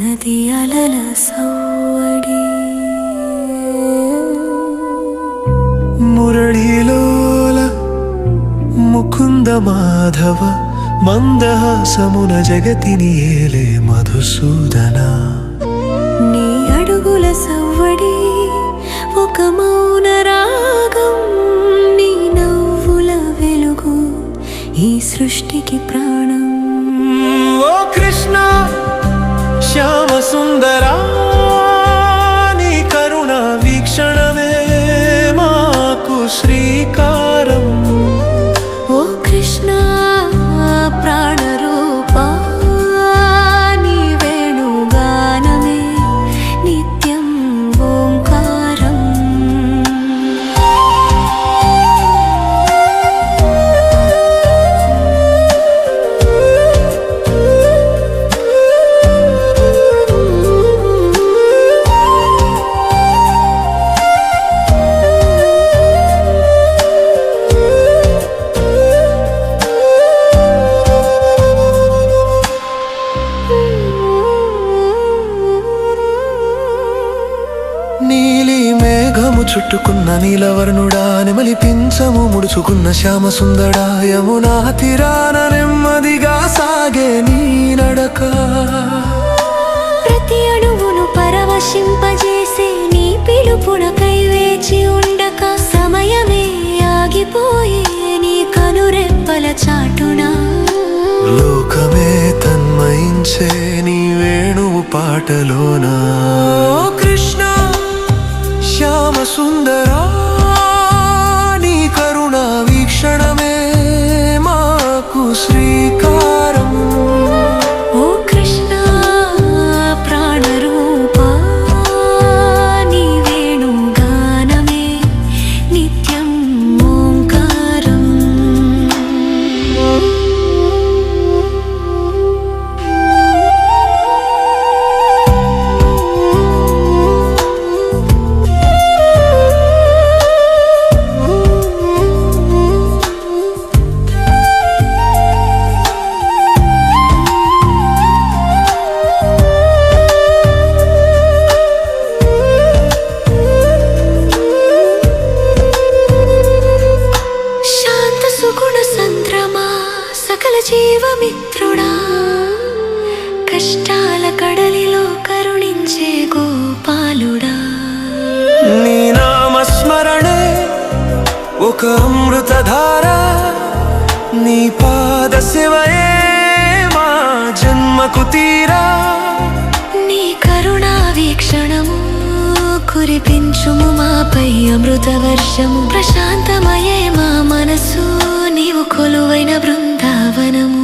నది అలల సౌవడి మురళీలోల ముకుంద మాధవ మందహాసమున జగతిని ఏలే మధుసూదన నీ అడుగుల సవ్వడి ఒక మౌన రాగం నీ నవ్వుల వెలుగు ఈ సృష్టికి ప్రాణం ఓ కృష్ణ శ్యామ సుందరా నీ కరుణ వీక్షణమే మాకు శ్రీకారం ఓ కృష్ణ ప్రాణరూపా నీ వేణుగానమే నిత్యం ఓంకారం నీలి మేఘము చుట్టుకున్న నీలవర్ణుడా నెమలి పించము ముడుచుకున్న శ్యామ సుందరా యమునా తీరాన నెమ్మదిగా సాగే నీ నడక ప్రతి అణువును పరవశింపజేసే నీ పిలుపునకై వేచి ఉండక సమయమే ఆగిపోయే నీ కనురెప్పల చాటున లోకమే తన్మయించే నీ వేణువు పాటలోనా ఓ కృష్ణ శ్యామ సుందరా నీ కరుణ వీక్షణమే మాకు శ్రీకారం ఓ కృష్ణ ప్రాణరూపా నీ వేణుగానమే నిత్యం ఓంకారం శాంత సుగుణ సంద్రమా సకల జీవమిత్రుడా కష్టాల కడలిలో కరుణించే గోపాలుడా నీ నామస్మరణే ఒక అమృతధార నీ పాద శివయే మా జన్మకు తీరా నీ కరుణా వీక్షణము కురిపించుము మాపై అమృత వర్షము ప్రశాంతమయే మా మనసు నీవు కొలువైన బృందావనము